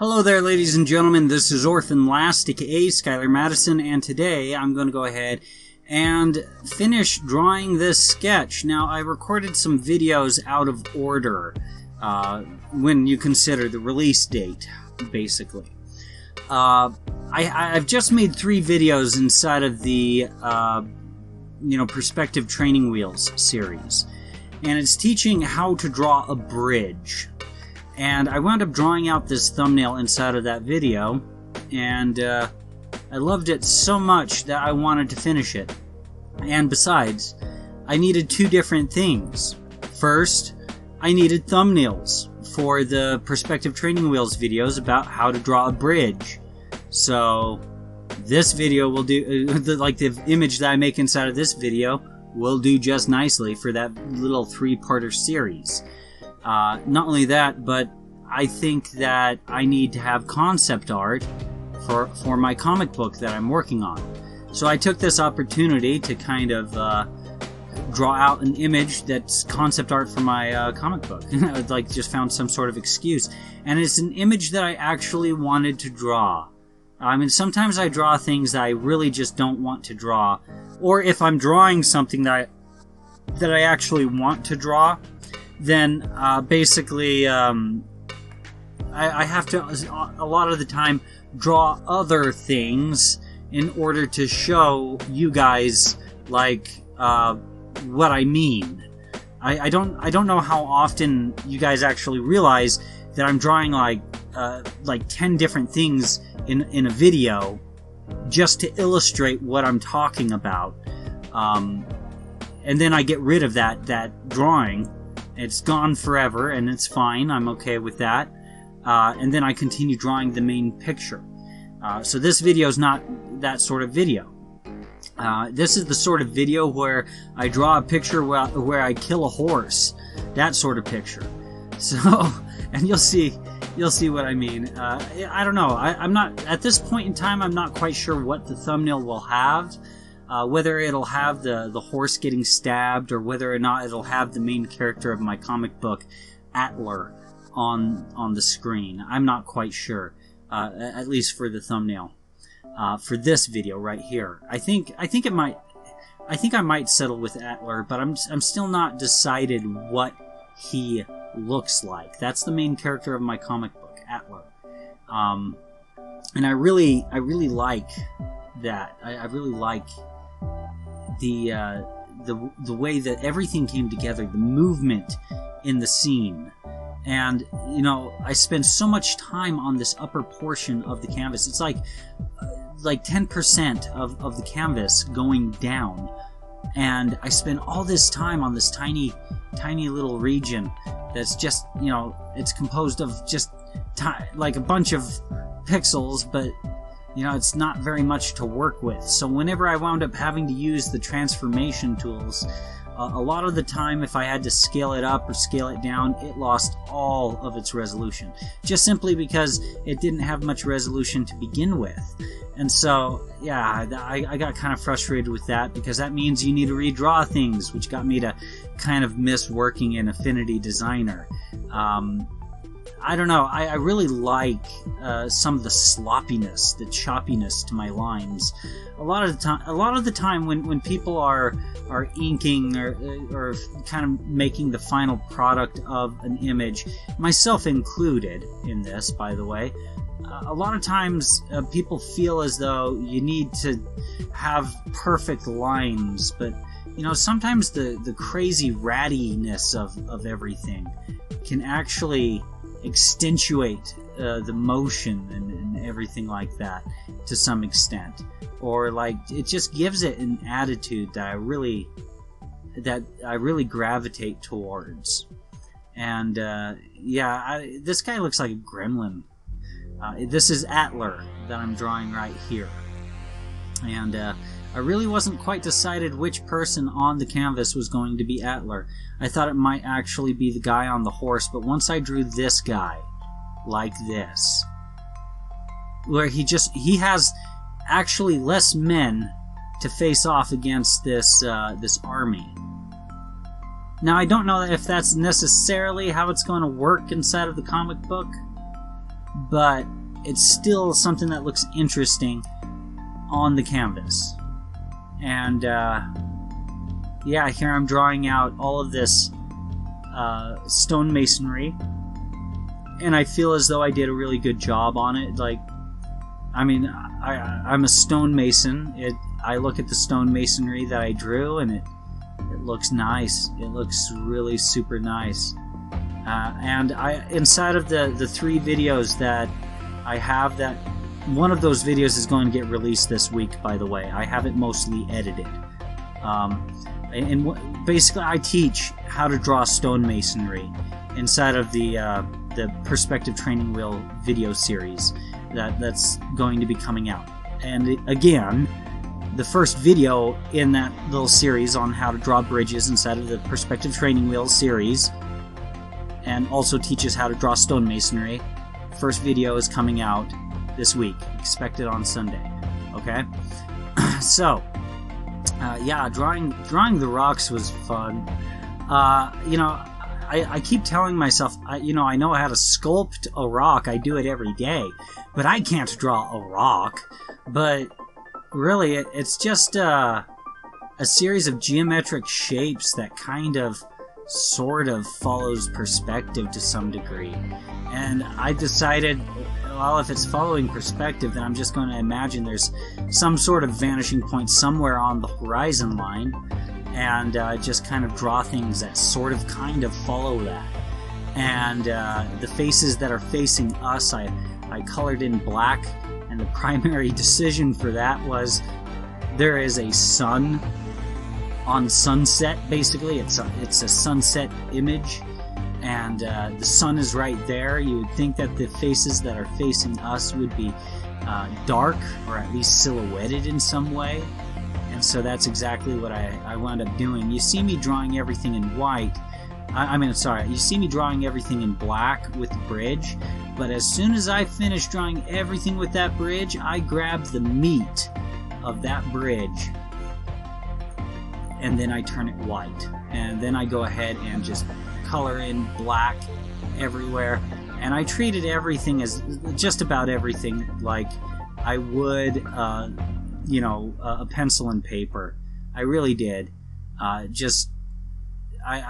Hello there, ladies and gentlemen. This is Orphan Last, aka Skylar Madison, and today I'm going to go ahead and finish drawing this sketch. Now, I recorded some videos out of order when you consider the release date, basically. I've just made 3 videos inside of the Perspective Training Wheels series, and it's teaching how to draw a bridge. And I wound up drawing out this thumbnail inside of that video, and I loved it so much that I wanted to finish it. And besides, I needed 2 different things. First, I needed thumbnails for the Perspective Training Wheels videos about how to draw a bridge. So this video will do, the image that I make inside of this video will do just nicely for that little 3-parter series. Not only that, but I think that I need to have concept art for my comic book that I'm working on. So I took this opportunity to kind of draw out an image that's concept art for my comic book. I just found some sort of excuse. And it's an image that I actually wanted to draw. I mean, sometimes I draw things that I really just don't want to draw. Or if I'm drawing something that I actually want to draw, then basically I have to, a lot of the time, draw other things in order to show you guys what I mean. I don't know how often you guys actually realize that I'm drawing like 10 different things in a video just to illustrate what I'm talking about, and then I get rid of that drawing. It's gone forever, and it's fine. I'm okay with that. And then I continue drawing the main picture. So this video is not that sort of video. This is the sort of video where I draw a picture where I kill a horse. That sort of picture. So, and you'll see what I mean. I don't know. I'm not, at this point in time, I'm not quite sure what the thumbnail will have. Whether it'll have the horse getting stabbed, or whether or not it'll have the main character of my comic book, Atler, on the screen. I'm not quite sure, at least for the thumbnail. For this video right here, I think I might settle with Atler, but I'm still not decided what he looks like. That's the main character of my comic book, Atler, and I really like that. I really like the way that everything came together, the movement in the scene. And I spend so much time on this upper portion of the canvas. It's like 10% of the canvas going down, and I spend all this time on this tiny little region that's just, it's composed of just like a bunch of pixels, but it's not very much to work with. So whenever I wound up having to use the transformation tools, a lot of the time, if I had to scale it up or scale it down, it lost all of its resolution. Just simply because it didn't have much resolution to begin with. And so, yeah, I got kind of frustrated with that, because that means you need to redraw things, which got me to kind of miss working in Affinity Designer. I don't know, I really like some of the sloppiness, the choppiness to my lines. A lot of the time when people are inking or kind of making the final product of an image, myself included in this, by the way, a lot of times people feel as though you need to have perfect lines, but sometimes the crazy rattiness of everything can actually accentuate the motion and everything like that to some extent, or it just gives it an attitude that I really gravitate towards. And this guy looks like a gremlin. This is Atler that I'm drawing right here, and I really wasn't quite decided which person on the canvas was going to be Atler. I thought it might actually be the guy on the horse, but once I drew this guy like this, where he has actually less men to face off against this army. Now, I don't know if that's necessarily how it's going to work inside of the comic book, but it's still something that looks interesting on the canvas. And yeah, here I'm drawing out all of this stonemasonry, and I feel as though I did a really good job on it. Like, I mean, I'm a stonemason. I look at the stonemasonry that I drew, and it looks nice. It looks really super nice. And inside of the 3 videos that I have, that one of those videos is going to get released this week, by the way. I have it mostly edited. And basically, I teach how to draw stonemasonry inside of the Perspective Training Wheel video series that's going to be coming out. And again, the first video in that little series on how to draw bridges inside of the Perspective Training Wheel series, and also teaches how to draw stonemasonry. First video is coming out this week. Expect it on Sunday. Okay? So, yeah, drawing the rocks was fun. You know, I keep telling myself, you know, I know how to sculpt a rock. I do it every day. But I can't draw a rock. But really, it's just a series of geometric shapes that kind of sort of follows perspective to some degree. And I decided, well, if it's following perspective, then I'm just going to imagine there's some sort of vanishing point somewhere on the horizon line, and just kind of draw things that sort of kind of follow that. And the faces that are facing us, I colored in black, and the primary decision for that was there is a sun on sunset. Basically, it's a sunset image, and the sun is right there. You would think that the faces that are facing us would be dark, or at least silhouetted in some way, and so that's exactly what I wound up doing. You see me drawing everything in white. You see me drawing everything in black with the bridge, but as soon as I finish drawing everything with that bridge, I grab the meat of that bridge, and then I turn it white, and then I go ahead and just color in black everywhere, and I treated everything as just about everything like I would you know, a pencil and paper. I really did. I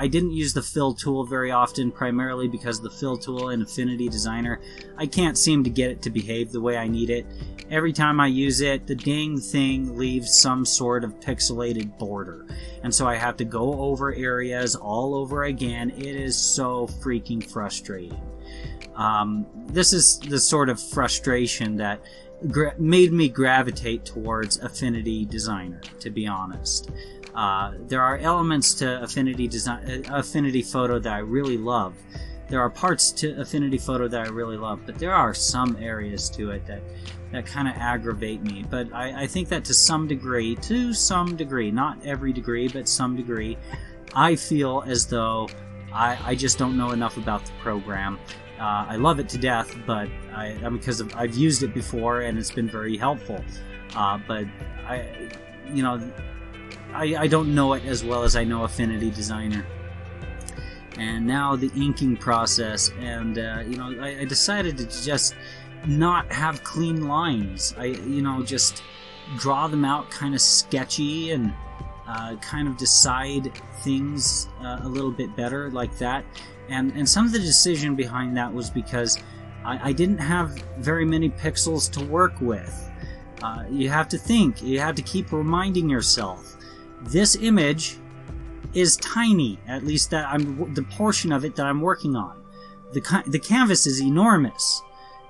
didn't use the fill tool very often, primarily because the fill tool in Affinity Designer, I can't seem to get it to behave the way I need it. Every time I use it, the dang thing leaves some sort of pixelated border, and so I have to go over areas all over again. It is so freaking frustrating. This is the sort of frustration that made me gravitate towards Affinity Designer, to be honest. There are elements to Affinity Photo that I really love. There are parts to Affinity Photo that I really love, but there are some areas to it that kind of aggravate me. But I think that to some degree, not every degree, but some degree, I feel as though I just don't know enough about the program. I love it to death, but because I've used it before and it's been very helpful. But I don't know it as well as I know Affinity Designer. And now the inking process, and I decided to just not have clean lines. Just draw them out kind of sketchy, and kind of decide things a little bit better like that. And some of the decision behind that was because I didn't have very many pixels to work with. You have to think, you have to keep reminding yourself, this image is tiny, at least the portion of it that I'm working on. The canvas is enormous,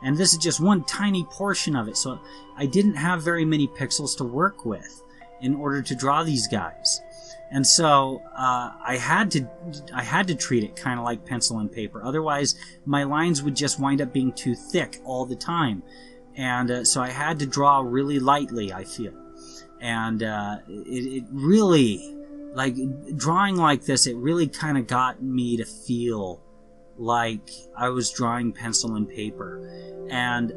and this is just one tiny portion of it, so I didn't have very many pixels to work with in order to draw these guys. And so I had to treat it kind of like pencil and paper. Otherwise, my lines would just wind up being too thick all the time. And so I had to draw really lightly, I feel. And it really, like, drawing like this, it really kind of got me to feel like I was drawing pencil and paper. And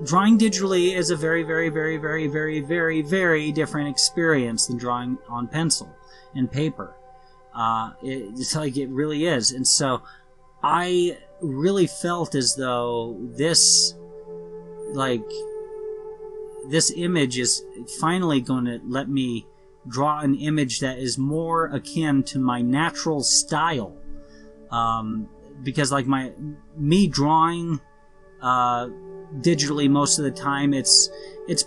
drawing digitally is a very, very, very, very, very, very, very different experience than drawing on pencil and paper. It's like, it really is. And so I really felt as though this, like, this image is finally going to let me draw an image that is more akin to my natural style. Because like me drawing digitally most of the time, it's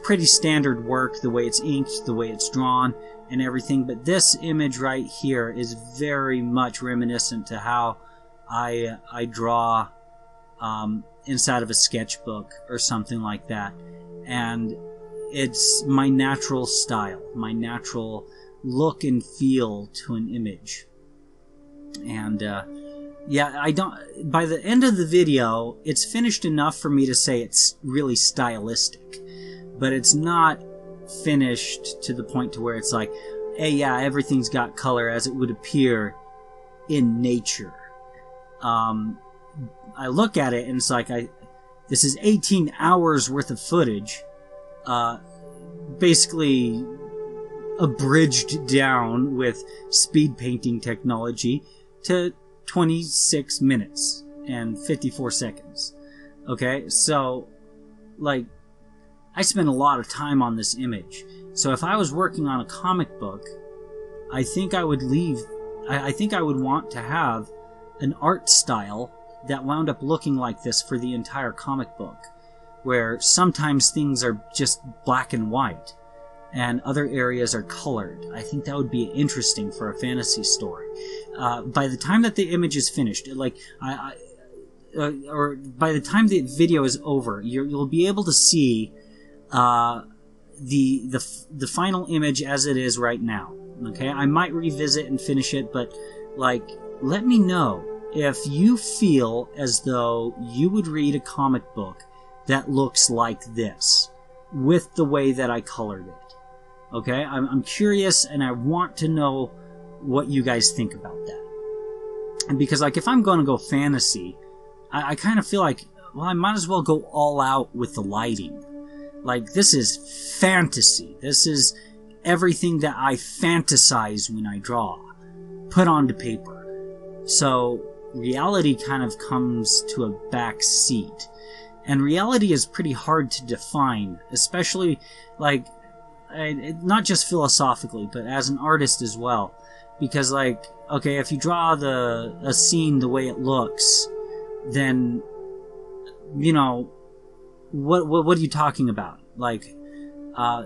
pretty standard work, the way it's inked, the way it's drawn, and everything. But this image right here is very much reminiscent to how I draw inside of a sketchbook or something like that. And it's my natural style, my natural look and feel to an image. And yeah, by the end of the video, it's finished enough for me to say it's really stylistic, but it's not finished to the point to where it's like, hey, yeah, everything's got color as it would appear in nature. I look at it and it's like, this is 18 hours worth of footage, basically abridged down with speed painting technology to 26 minutes and 54 seconds. Okay, so like, I spent a lot of time on this image. So if I was working on a comic book, I think I would want to have an art style that wound up looking like this for the entire comic book, where sometimes things are just black and white and other areas are colored. I think that would be interesting for a fantasy story. By the time that the image is finished, like or by the time the video is over, you'll be able to see the final image as it is right now. Okay, I might revisit and finish it, but like, let me know if you feel as though you would read a comic book that looks like this with the way that I colored it. Okay, I'm curious and I want to know what you guys think about that. And because like, if I'm going to go fantasy, I kind of feel like, well, I might as well go all out with the lighting. Like, this is fantasy. This is everything that I fantasize when I draw, put onto paper. So reality kind of comes to a back seat. And reality is pretty hard to define, especially like, not just philosophically, but as an artist as well. Because like, okay, if you draw a scene the way it looks, then, you know, what are you talking about? Like,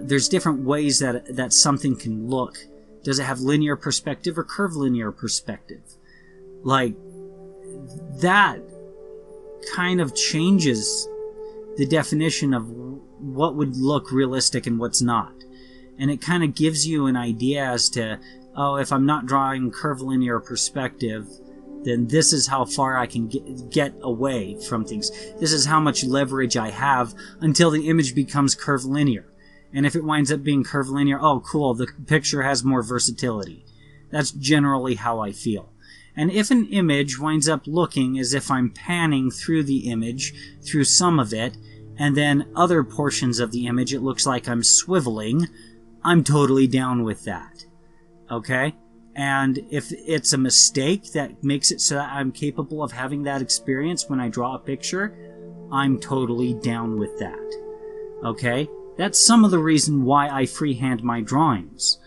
there's different ways that something can look. Does it have linear perspective or curvilinear perspective? Like, that kind of changes the definition of what would look realistic and what's not. And it kind of gives you an idea as to, oh, if I'm not drawing curvilinear perspective, then this is how far I can get away from things. This is how much leverage I have until the image becomes curvilinear. And if it winds up being curvilinear, oh, cool, the picture has more versatility. That's generally how I feel. And if an image winds up looking as if I'm panning through the image, through some of it, and then other portions of the image it looks like I'm swiveling, I'm totally down with that. Okay? And if it's a mistake that makes it so that I'm capable of having that experience when I draw a picture, I'm totally down with that. Okay? That's some of the reason why I freehand my drawings.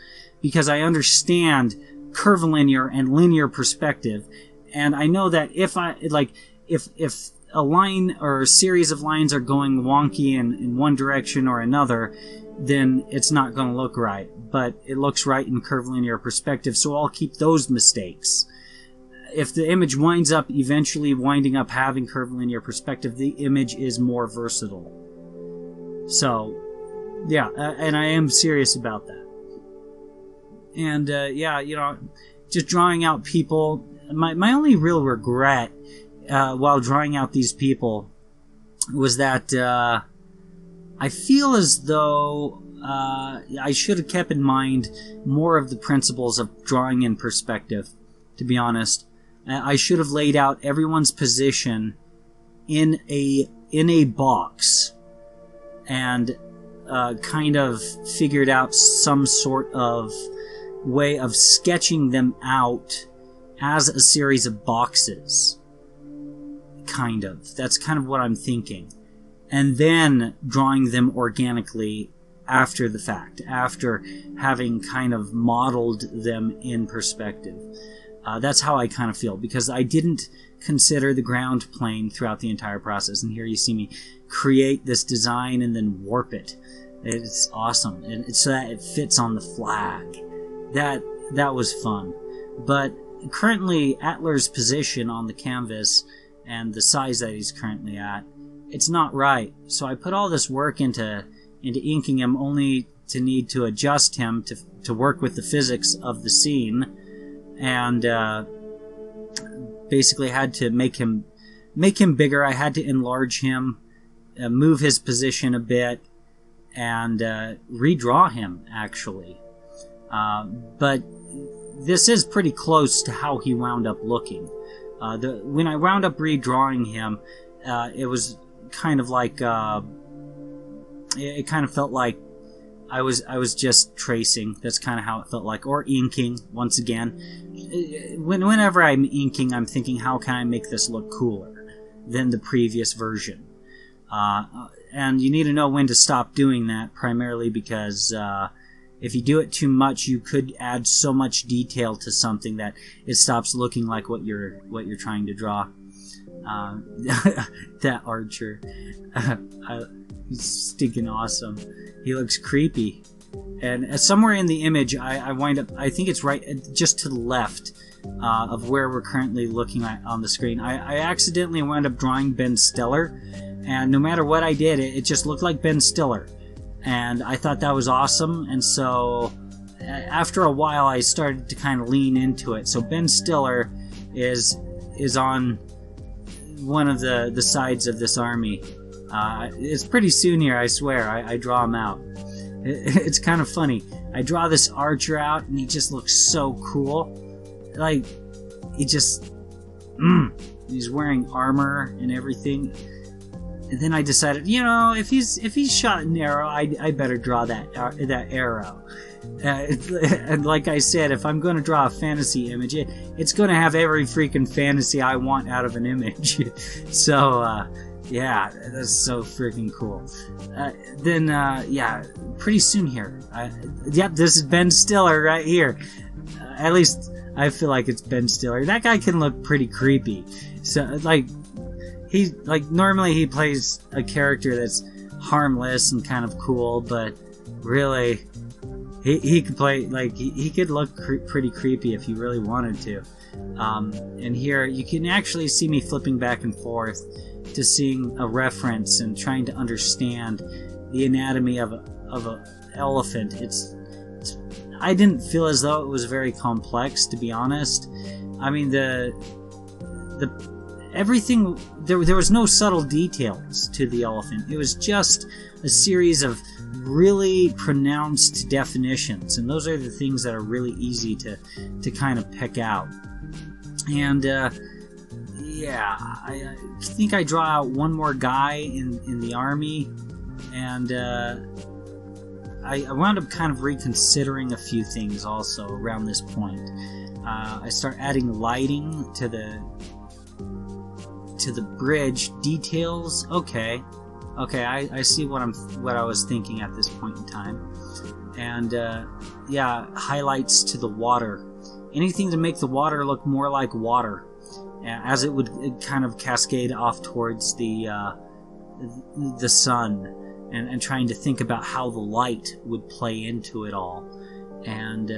Because I understand curvilinear and linear perspective, and I know that if a line or a series of lines are going wonky in one direction or another, then it's not going to look right. But it looks right in curvilinear perspective, so I'll keep those mistakes. If the image winds up eventually winding up having curvilinear perspective, the image is more versatile. So, yeah, and I am serious about that. And, yeah, you know, just drawing out people, my only real regret while drawing out these people was that I feel as though I should have kept in mind more of the principles of drawing in perspective, to be honest. I should have laid out everyone's position in a box and kind of figured out some sort of way of sketching them out as a series of boxes. kind of. That's kind of what I'm thinking. And then drawing them organically after the fact, after having kind of modeled them in perspective. That's how I kind of feel, because I didn't consider the ground plane throughout the entire process. And here you see me create this design and then warp it. It's awesome, and it's so that it fits on the flag. That was fun. But currently, Atler's position on the canvas and the size that he's currently at, it's not right. So I put all this work into inking him, only to need to adjust him to work with the physics of the scene, and basically had to make him bigger. I had to enlarge him, move his position a bit, and redraw him, actually. But this is pretty close to how he wound up looking. When I wound up redrawing him, it was kind of like it kind of felt like I was just tracing. That's kind of how it felt like, or inking. Once again, whenever I'm inking, I'm thinking, how can I make this look cooler than the previous version? And you need to know when to stop doing that, primarily because if you do it too much, you could add so much detail to something that it stops looking like what you're trying to draw. That archer, he's stinking awesome. He looks creepy, and somewhere in the image, I wind up. I think it's right just to the left of where we're currently looking at on the screen. I accidentally wound up drawing Ben Stiller, and no matter what I did, it just looked like Ben Stiller. And I thought that was awesome, and so after a while I started to kind of lean into it. So Ben Stiller is on one of the sides of this army. It's pretty soon here, I swear. I draw him out. It's kind of funny. I draw this archer out, and he just looks so cool. Like, he just... he's wearing armor and everything. And then I decided, if he's shot an arrow, I better draw that arrow. And like I said, if I'm going to draw a fantasy image, it's going to have every freaking fantasy I want out of an image. So, yeah, that's so freaking cool. Then, pretty soon here. Yep, this is Ben Stiller right here. At least I feel like it's Ben Stiller. That guy can look pretty creepy. So, normally he plays a character that's harmless and kind of cool, but really, he could play, he could look pretty creepy if he really wanted to. And here, you can actually see me flipping back and forth to seeing a reference and trying to understand the anatomy of an elephant. I didn't feel as though it was very complex, to be honest. I mean, everything, there was no subtle details to the elephant. It was just a series of really pronounced definitions, and those are the things that are really easy to kind of pick out. And I think I draw out one more guy in the army, and I wound up kind of reconsidering a few things also around this point. I start adding lighting to the bridge details. Okay, I see what I was thinking at this point in time. And highlights to the water. Anything to make the water look more like water, as it would kind of cascade off towards the sun, and trying to think about how the light would play into it all. And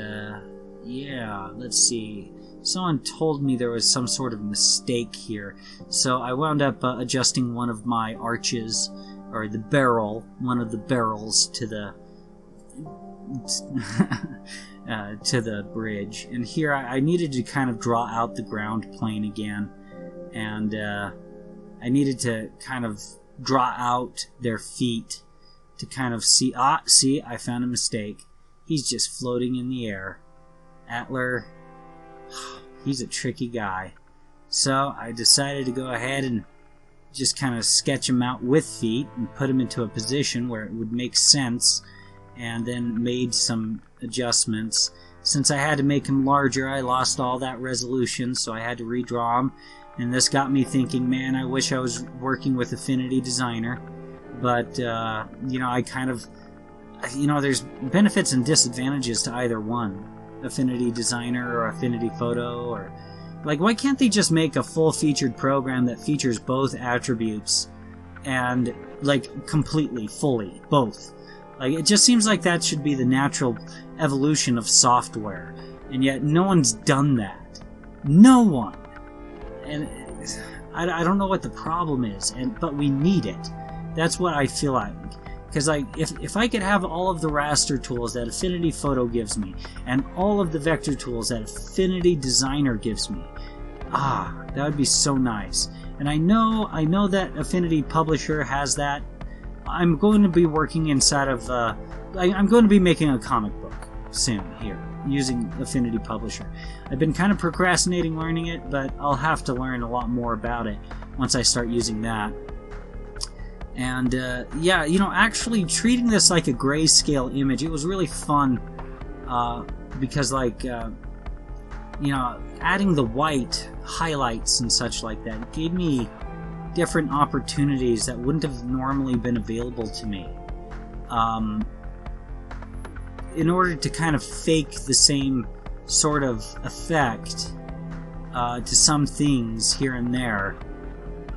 let's see. Someone told me there was some sort of mistake here, so I wound up adjusting one of my arches, or one of the barrels to the to the bridge. And here I needed to kind of draw out the ground plane again, and I needed to kind of draw out their feet to kind of see. See, I found a mistake. He's just floating in the air. Atler, he's a tricky guy. So I decided to go ahead and just kind of sketch him out with feet and put him into a position where it would make sense, and then made some adjustments. since I had to make him larger, I lost all that resolution, so I had to redraw him. And this got me thinking, man, I wish I was working with Affinity Designer. But, you know, I kind of, you know, there's benefits and disadvantages to either one. Affinity Designer or Affinity Photo, or, like, why can't they just make a full-featured program that features both attributes and, like, completely, fully, both? Like, it just seems like that should be the natural evolution of software, and yet no one's done that. No one! And I don't know what the problem is, but we need it. That's what I feel like. Because, like, if I could have all of the raster tools that Affinity Photo gives me, and all of the vector tools that Affinity Designer gives me, that would be so nice. And I know that Affinity Publisher has that. I'm going to be working inside of, I'm going to be making a comic book soon here, using Affinity Publisher. I've been kind of procrastinating learning it, but I'll have to learn a lot more about it once I start using that. And, yeah, you know, actually treating this like a grayscale image, it was really fun, because, like, you know, adding the white highlights and such like that gave me different opportunities that wouldn't have normally been available to me, in order to kind of fake the same sort of effect to some things here and there.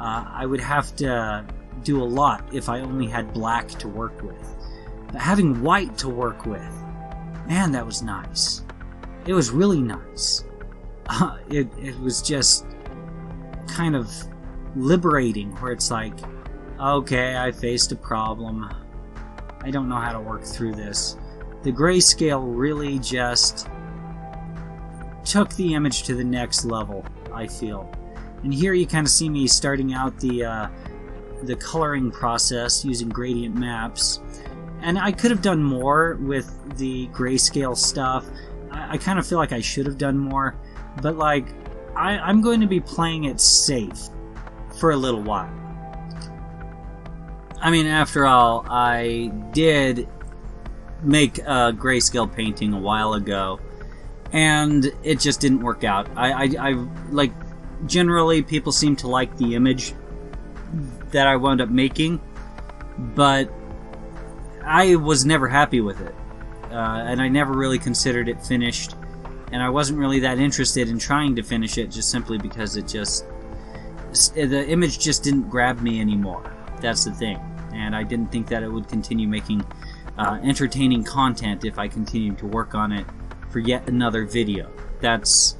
I would have to do a lot if I only had black to work with. But having white to work with, man, that was nice. It was really nice. It was just kind of liberating, where it's like, okay, I faced a problem. I don't know how to work through this. The grayscale really just took the image to the next level, I feel. And here you kind of see me starting out the coloring process using gradient maps. And I could have done more with the grayscale stuff. I kind of feel like I should have done more, but, like, I'm going to be playing it safe for a little while. I mean, after all, I did make a grayscale painting a while ago, and it just didn't work out. I like, generally people seem to like the image that I wound up making, but I was never happy with it, and I never really considered it finished, and I wasn't really that interested in trying to finish it, just simply because the image just didn't grab me anymore. That's the thing. And I didn't think that it would continue making entertaining content if I continued to work on it for yet another video. That's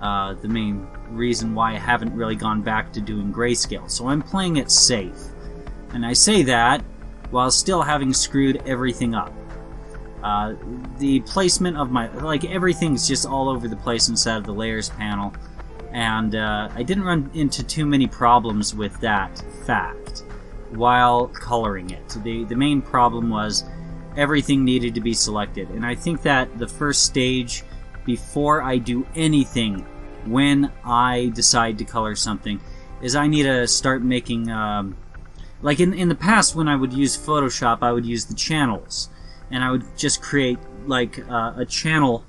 the main reason why I haven't really gone back to doing grayscale. So I'm playing it safe. And I say that while still having screwed everything up. The placement of my... like, everything's just all over the place inside of the layers panel. And I didn't run into too many problems with that fact while coloring it. The main problem was everything needed to be selected. And I think that the first stage, before I do anything when I decide to color something, is I need to start making... like in the past, when I would use Photoshop, I would use the channels. And I would just create, like, a channel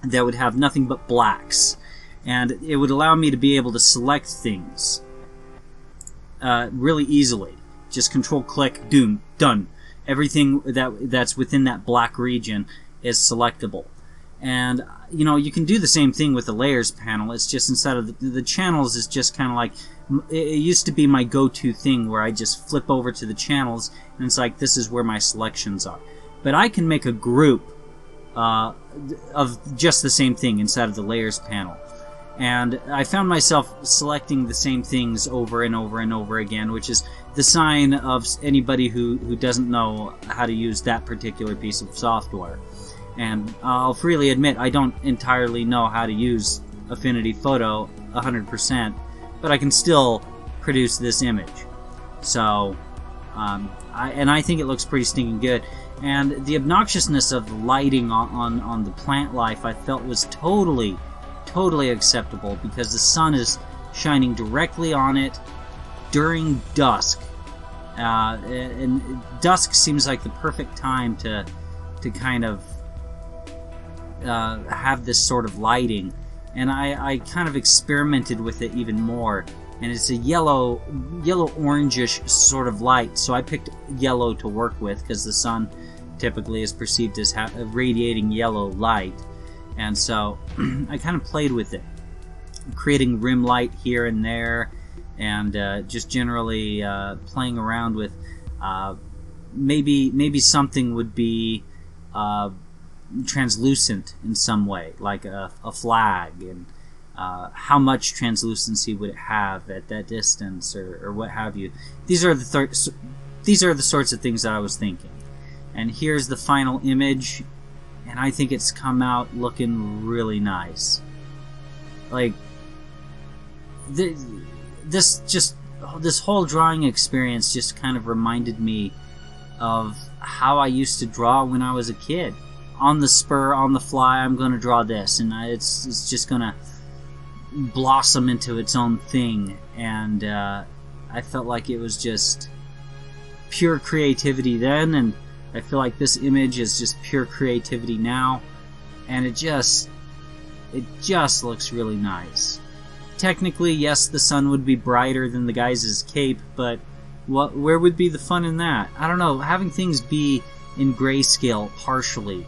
that would have nothing but blacks. And it would allow me to be able to select things really easily. Just control-click, done. Everything that's within that black region is selectable. And, you know, you can do the same thing with the layers panel. It's just instead of the channels is just kind of like... it used to be my go-to thing where I just flip over to the channels, and it's like, this is where my selections are. But I can make a group of just the same thing inside of the layers panel. And I found myself selecting the same things over and over and over again, which is the sign of anybody who doesn't know how to use that particular piece of software. And I'll freely admit I don't entirely know how to use Affinity Photo 100%, but I can still produce this image. So, I think it looks pretty stinking good. And the obnoxiousness of the lighting on the plant life I felt was totally acceptable, because the sun is shining directly on it during dusk. And dusk seems like the perfect time to kind of have this sort of lighting, and I kind of experimented with it even more. And it's a yellow orangish sort of light, so I picked yellow to work with because the sun typically is perceived as radiating yellow light. And so I kind of played with it, creating rim light here and there, and just generally playing around with maybe something would be translucent in some way, like a flag, and how much translucency would it have at that distance, or what have you. These are the sorts of things that I was thinking. And here's the final image, and I think it's come out looking really nice. Like this whole drawing experience just kind of reminded me of how I used to draw when I was a kid. On the spur, on the fly, I'm going to draw this, and it's just going to blossom into its own thing. And I felt like it was just pure creativity then, and I feel like this image is just pure creativity now, and it just looks really nice. Technically, yes, the sun would be brighter than the guy's cape, but where would be the fun in that? I don't know, having things be in grayscale partially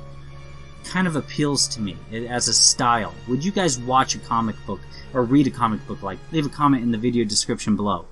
kind of appeals to me as a style. Would you guys watch a comic book or read a comic book like? Leave a comment in the video description below.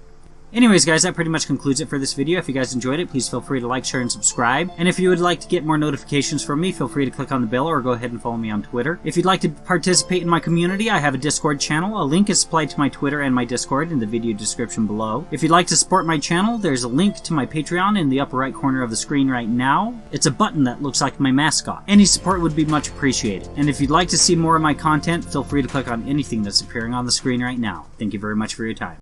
Anyways, guys, that pretty much concludes it for this video. If you guys enjoyed it, please feel free to like, share, and subscribe. And if you would like to get more notifications from me, feel free to click on the bell or go ahead and follow me on Twitter. If you'd like to participate in my community, I have a Discord channel. A link is supplied to my Twitter and my Discord in the video description below. If you'd like to support my channel, there's a link to my Patreon in the upper right corner of the screen right now. It's a button that looks like my mascot. Any support would be much appreciated. And if you'd like to see more of my content, feel free to click on anything that's appearing on the screen right now. Thank you very much for your time.